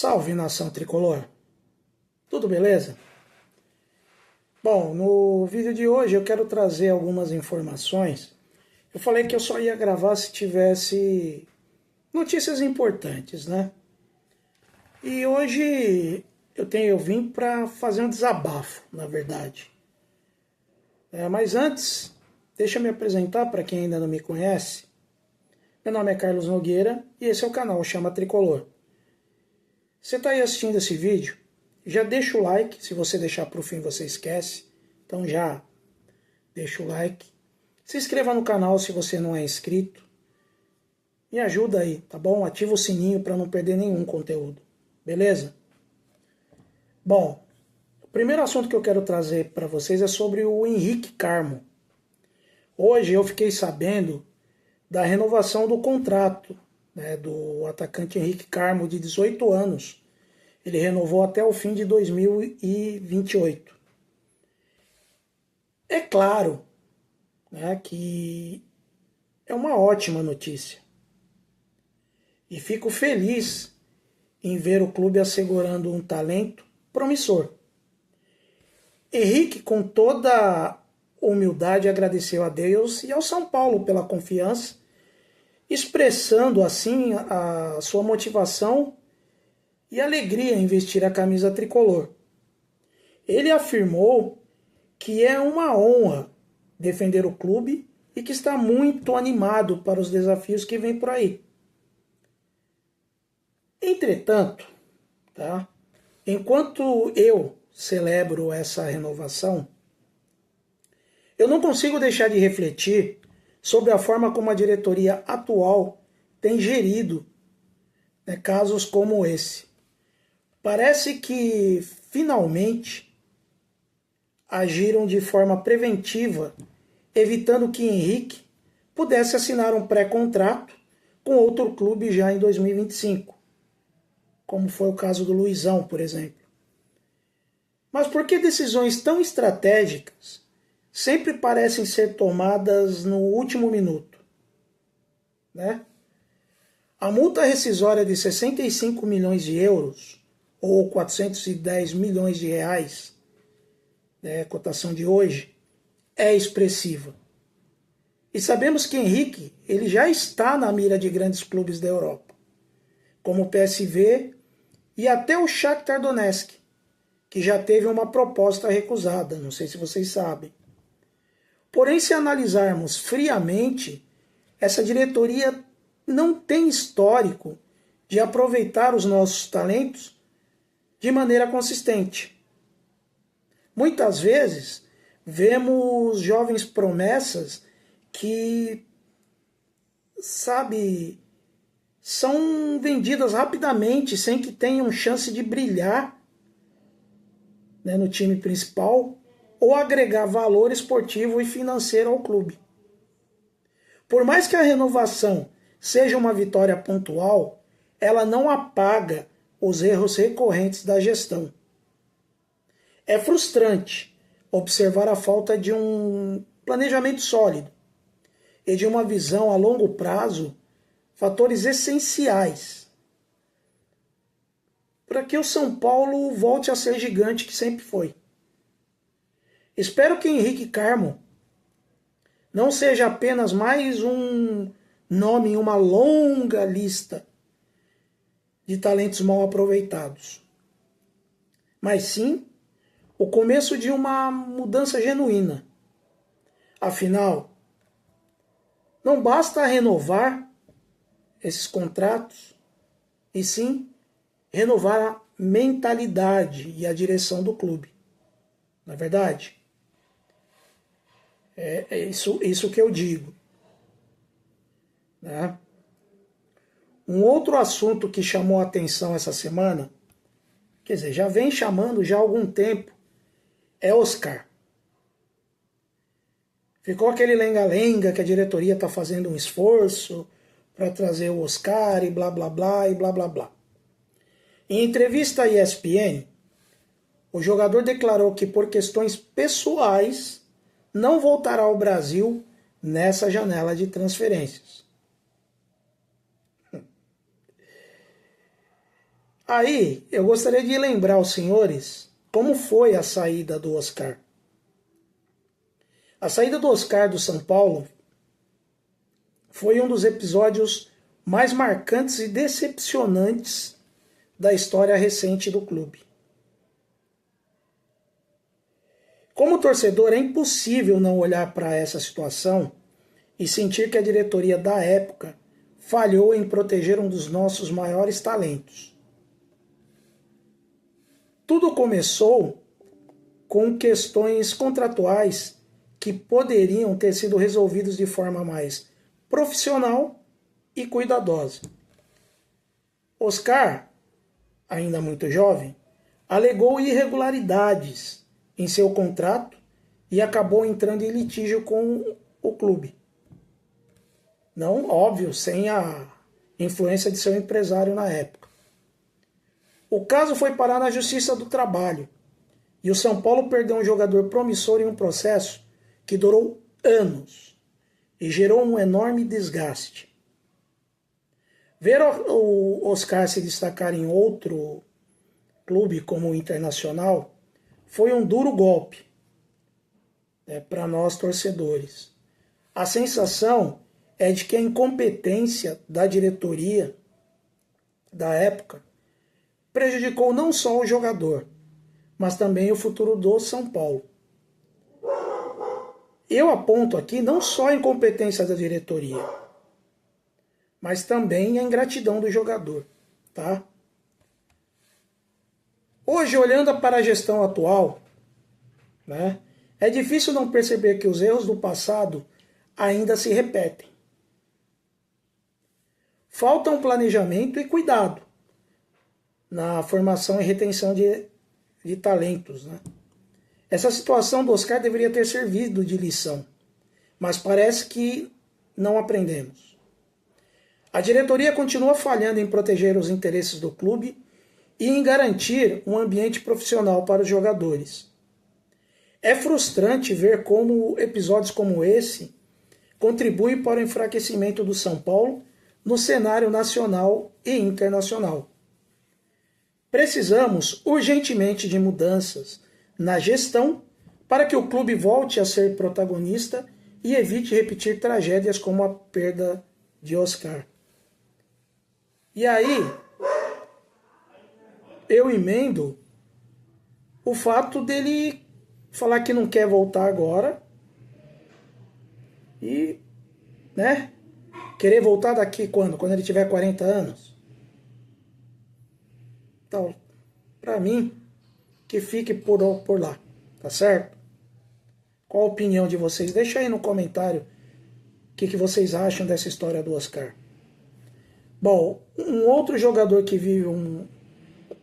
Salve, nação tricolor! Tudo beleza? Bom, no vídeo de hoje eu quero trazer algumas informações. Eu falei que eu só ia gravar se tivesse notícias importantes, né? E hoje eu vim para fazer um desabafo, na verdade. Mas antes, deixa eu me apresentar para quem ainda não me conhece. Meu nome é Carlos Nogueira e esse é o canal Chama Tricolor. Você está aí assistindo esse vídeo? Já deixa o like, se você deixar para o fim você esquece. Então já deixa o like. Se inscreva no canal se você não é inscrito. Me ajuda aí, tá bom? Ativa o sininho para não perder nenhum conteúdo. Beleza? Bom, o primeiro assunto que eu quero trazer para vocês é sobre o Henrique Carmo. Hoje eu fiquei sabendo da renovação do contrato, né, do atacante Henrique Carmo, de 18 anos. Ele renovou até o fim de 2028. É claro, né, que é uma ótima notícia. E fico feliz em ver o clube assegurando um talento promissor. Henrique, com toda humildade, agradeceu a Deus e ao São Paulo pela confiança, expressando assim a sua motivação e alegria em vestir a camisa tricolor. Ele afirmou que é uma honra defender o clube e que está muito animado para os desafios que vêm por aí. Entretanto, tá? Enquanto eu celebro essa renovação, eu não consigo deixar de refletir sobre a forma como a diretoria atual tem gerido, né, casos como esse. Parece que finalmente agiram de forma preventiva, evitando que Henrique pudesse assinar um pré-contrato com outro clube já em 2025, como foi o caso do Luizão, por exemplo. Mas por que decisões tão estratégicas sempre parecem ser tomadas no último minuto, né? A multa rescisória de 65 milhões de euros, ou 410 milhões de reais, né, cotação de hoje, é expressiva. E sabemos que Henrique ele já está na mira de grandes clubes da Europa, como o PSV e até o Shakhtar Donetsk, que já teve uma proposta recusada, não sei se vocês sabem. Porém, se analisarmos friamente, essa diretoria não tem histórico de aproveitar os nossos talentos de maneira consistente. Muitas vezes, vemos jovens promessas que, são vendidas rapidamente sem que tenham chance de brilhar, né, no time principal ou agregar valor esportivo e financeiro ao clube. Por mais que a renovação seja uma vitória pontual, ela não apaga os erros recorrentes da gestão. É frustrante observar a falta de um planejamento sólido e de uma visão a longo prazo, fatores essenciais para que o São Paulo volte a ser gigante que sempre foi. Espero que Henrique Carmo não seja apenas mais um nome em uma longa lista de talentos mal aproveitados, mas sim o começo de uma mudança genuína. Afinal, não basta renovar esses contratos, e sim renovar a mentalidade e a direção do clube. Não é verdade? É isso que eu digo. Né? Um outro assunto que chamou a atenção essa semana, quer dizer, já vem chamando já há algum tempo, é Oscar. Ficou aquele lenga-lenga que a diretoria está fazendo um esforço para trazer o Oscar e blá blá blá e blá blá blá. Em entrevista à ESPN, o jogador declarou que por questões pessoais não voltará ao Brasil nessa janela de transferências. Aí, eu gostaria de lembrar aos senhores como foi a saída do Oscar. A saída do Oscar do São Paulo foi um dos episódios mais marcantes e decepcionantes da história recente do clube. Como torcedor, é impossível não olhar para essa situação e sentir que a diretoria da época falhou em proteger um dos nossos maiores talentos. Tudo começou com questões contratuais que poderiam ter sido resolvidos de forma mais profissional e cuidadosa. Oscar, ainda muito jovem, alegou irregularidades em seu contrato e acabou entrando em litígio com o clube. Não, óbvio, sem a influência de seu empresário na época. O caso foi parar na Justiça do Trabalho e o São Paulo perdeu um jogador promissor em um processo que durou anos e gerou um enorme desgaste. Ver o Oscar se destacar em outro clube como o Internacional foi um duro golpe para nós torcedores. A sensação é de que a incompetência da diretoria da época prejudicou não só o jogador, mas também o futuro do São Paulo. Eu aponto aqui não só a incompetência da diretoria, mas também a ingratidão do jogador, tá? Hoje, olhando para a gestão atual, né, é difícil não perceber que os erros do passado ainda se repetem. Falta um planejamento e cuidado na formação e retenção de talentos, né? Essa situação do Oscar deveria ter servido de lição, mas parece que não aprendemos. A diretoria continua falhando em proteger os interesses do clube e em garantir um ambiente profissional para os jogadores. É frustrante ver como episódios como esse contribuem para o enfraquecimento do São Paulo no cenário nacional e internacional. Precisamos urgentemente de mudanças na gestão para que o clube volte a ser protagonista e evite repetir tragédias como a perda de Oscar. E aí, eu emendo o fato dele falar que não quer voltar agora e, né, querer voltar daqui quando? Quando ele tiver 40 anos. Então, para mim, que fique por lá, tá certo? Qual a opinião de vocês? Deixa aí no comentário o que vocês acham dessa história do Oscar. Bom, um outro jogador que vive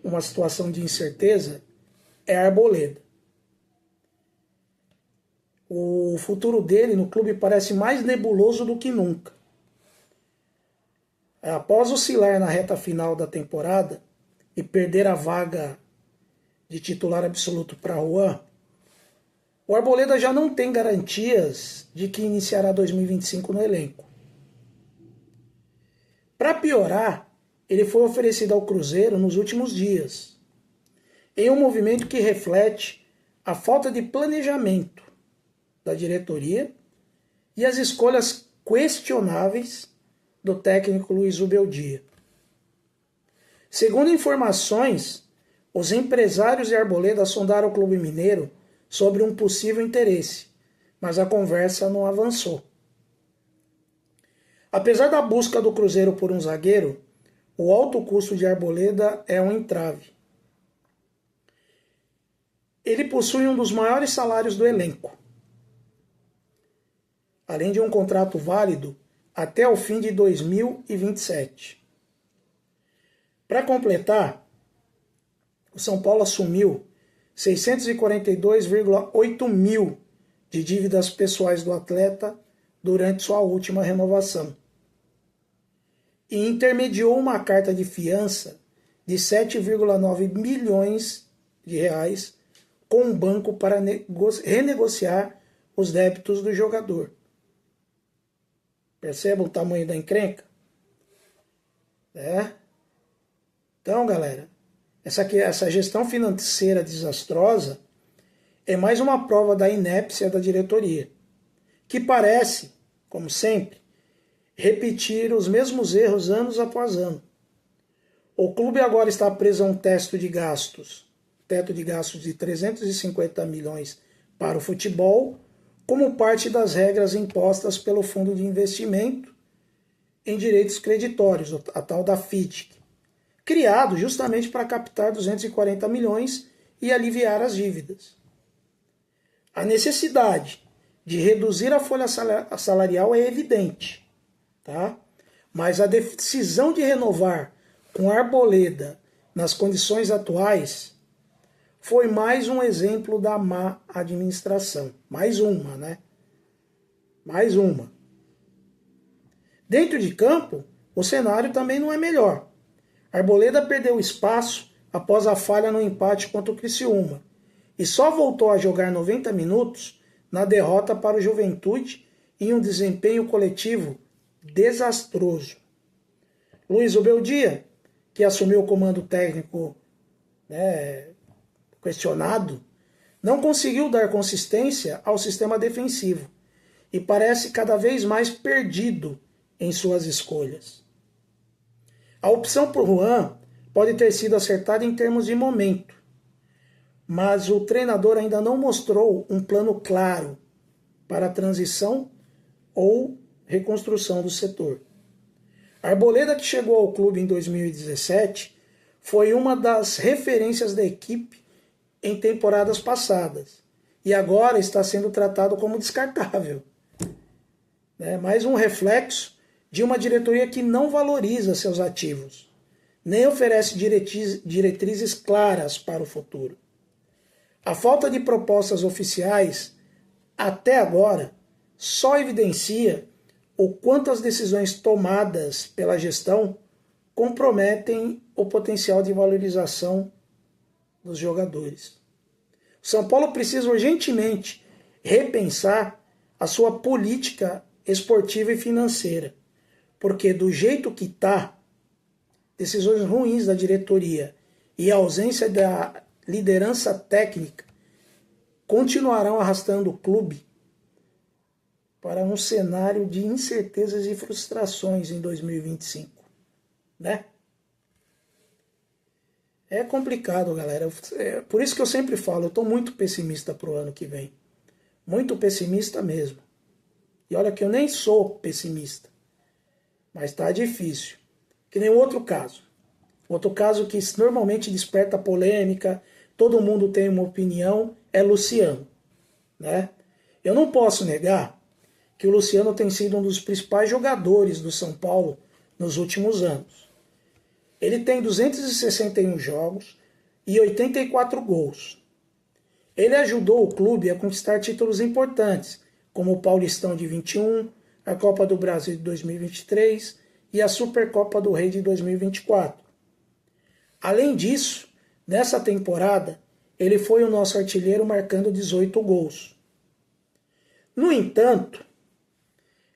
uma situação de incerteza é Arboleda. O futuro dele no clube parece mais nebuloso do que nunca. Após oscilar na reta final da temporada e perder a vaga de titular absoluto para Juan, o Arboleda já não tem garantias de que iniciará 2025 no elenco. Para piorar, ele foi oferecido ao Cruzeiro nos últimos dias, em um movimento que reflete a falta de planejamento da diretoria e as escolhas questionáveis do técnico Luiz Ubeldia. Segundo informações, os empresários de Arboleda sondaram o Clube Mineiro sobre um possível interesse, mas a conversa não avançou. Apesar da busca do Cruzeiro por um zagueiro, o alto custo de Arboleda é um entrave. Ele possui um dos maiores salários do elenco, além de um contrato válido até o fim de 2027. Para completar, o São Paulo assumiu 642,8 mil de dívidas pessoais do atleta durante sua última renovação e intermediou uma carta de fiança de 7,9 milhões de reais com o banco para renegociar os débitos do jogador. Perceba o tamanho da encrenca? Então, galera, Essa gestão financeira desastrosa é mais uma prova da inépcia da diretoria, que parece, como sempre, repetir os mesmos erros anos após ano. O clube agora está preso a um teto de gastos de 350 milhões para o futebol, como parte das regras impostas pelo Fundo de Investimento em Direitos Creditórios, a tal da FIDC, criado justamente para captar 240 milhões e aliviar as dívidas. A necessidade de reduzir a folha salarial é evidente, tá? Mas a decisão de renovar com Arboleda nas condições atuais foi mais um exemplo da má administração. Mais uma, né? Mais uma. Dentro de campo, o cenário também não é melhor. Arboleda perdeu espaço após a falha no empate contra o Criciúma e só voltou a jogar 90 minutos na derrota para o Juventude em um desempenho coletivo desastroso. Luiz Obeldia, que assumiu o comando técnico questionado, não conseguiu dar consistência ao sistema defensivo e parece cada vez mais perdido em suas escolhas. A opção por Juan pode ter sido acertada em termos de momento, mas o treinador ainda não mostrou um plano claro para a transição ou reconstrução do setor. Arboleda, que chegou ao clube em 2017, foi uma das referências da equipe em temporadas passadas e agora está sendo tratado como descartável. Mais um reflexo de uma diretoria que não valoriza seus ativos, nem oferece diretrizes claras para o futuro. A falta de propostas oficiais, até agora, só evidencia o quanto as decisões tomadas pela gestão comprometem o potencial de valorização dos jogadores. O São Paulo precisa urgentemente repensar a sua política esportiva e financeira, porque do jeito que está, decisões ruins da diretoria e a ausência da liderança técnica continuarão arrastando o clube para um cenário de incertezas e frustrações em 2025, né? É complicado, galera. Por isso que eu sempre falo, eu estou muito pessimista para o ano que vem. Muito pessimista mesmo. E olha que eu nem sou pessimista, mas está difícil. Que nem outro caso. Outro caso que normalmente desperta polêmica, todo mundo tem uma opinião, é Luciano, né? Eu não posso negar que o Luciano tem sido um dos principais jogadores do São Paulo nos últimos anos. Ele tem 261 jogos e 84 gols. Ele ajudou o clube a conquistar títulos importantes, como o Paulistão de 21, a Copa do Brasil de 2023 e a Supercopa do Rei de 2024. Além disso, nessa temporada, ele foi o nosso artilheiro marcando 18 gols. No entanto,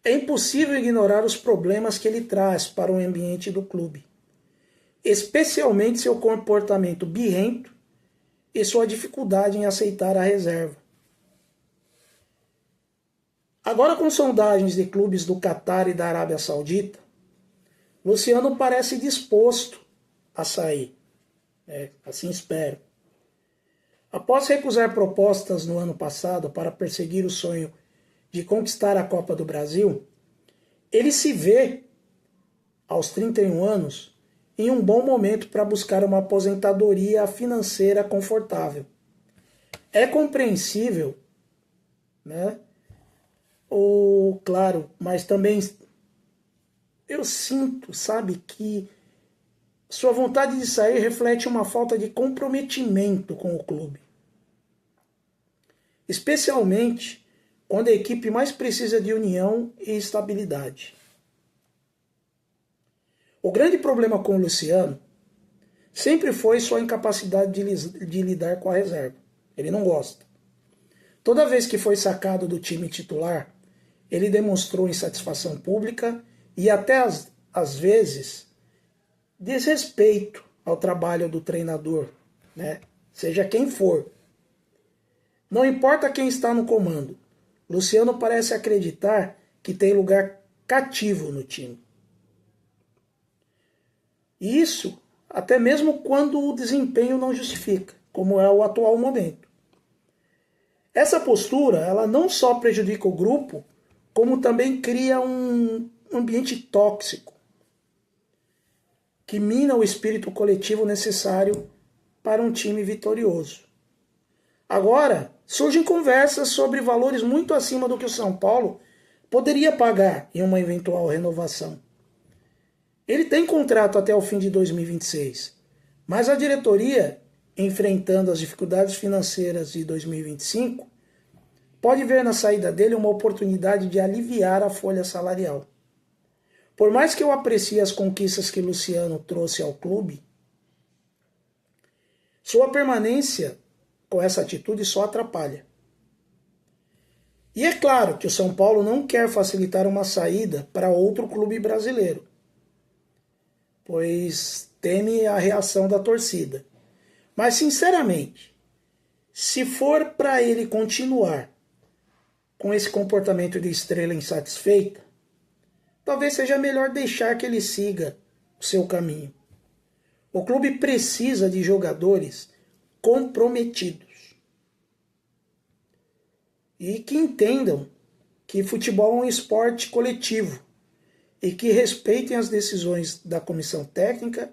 é impossível ignorar os problemas que ele traz para o ambiente do clube, especialmente seu comportamento birrento e sua dificuldade em aceitar a reserva. Agora, com sondagens de clubes do Catar e da Arábia Saudita, Luciano parece disposto a sair. Assim espero. Após recusar propostas no ano passado para perseguir o sonho de conquistar a Copa do Brasil, ele se vê, aos 31 anos, em um bom momento para buscar uma aposentadoria financeira confortável. É compreensível, né? Claro, mas também eu sinto, sabe, que sua vontade de sair reflete uma falta de comprometimento com o clube. Especialmente quando a equipe mais precisa de união e estabilidade. O grande problema com o Luciano sempre foi sua incapacidade de lidar com a reserva. Ele não gosta. Toda vez que foi sacado do time titular, ele demonstrou insatisfação pública e até às vezes desrespeito ao trabalho do treinador, né? Seja quem for. Não importa quem está no comando, Luciano parece acreditar que tem lugar cativo no time. E isso até mesmo quando o desempenho não justifica, como é o atual momento. Essa postura, ela não só prejudica o grupo, como também cria um ambiente tóxico, que mina o espírito coletivo necessário para um time vitorioso. Agora, surgem conversas sobre valores muito acima do que o São Paulo poderia pagar em uma eventual renovação. Ele tem contrato até o fim de 2026, mas a diretoria, enfrentando as dificuldades financeiras de 2025, pode ver na saída dele uma oportunidade de aliviar a folha salarial. Por mais que eu aprecie as conquistas que Luciano trouxe ao clube, sua permanência com essa atitude só atrapalha. E é claro que o São Paulo não quer facilitar uma saída para outro clube brasileiro, pois teme a reação da torcida. Mas, sinceramente, se for para ele continuar com esse comportamento de estrela insatisfeita, talvez seja melhor deixar que ele siga o seu caminho. O clube precisa de jogadores comprometidos e que entendam que futebol é um esporte coletivo e que respeitem as decisões da comissão técnica,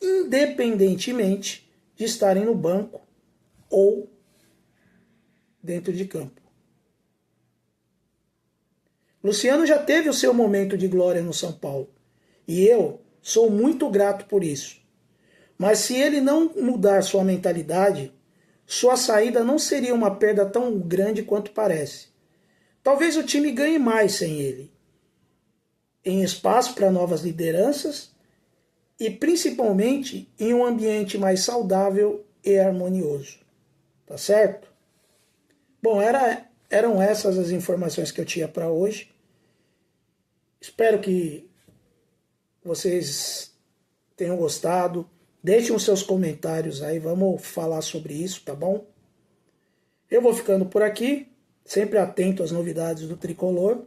independentemente de estarem no banco ou dentro de campo. Luciano já teve o seu momento de glória no São Paulo e eu sou muito grato por isso. Mas se ele não mudar sua mentalidade, sua saída não seria uma perda tão grande quanto parece. Talvez o time ganhe mais sem ele, em espaço para novas lideranças e principalmente em um ambiente mais saudável e harmonioso. Tá certo? Bom, eram essas as informações que eu tinha para hoje. Espero que vocês tenham gostado. Deixem os seus comentários aí, vamos falar sobre isso, tá bom? Eu vou ficando por aqui, sempre atento às novidades do Tricolor.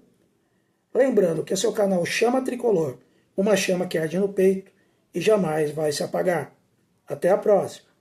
Lembrando que é seu canal Chama Tricolor, uma chama que arde no peito e jamais vai se apagar. Até a próxima!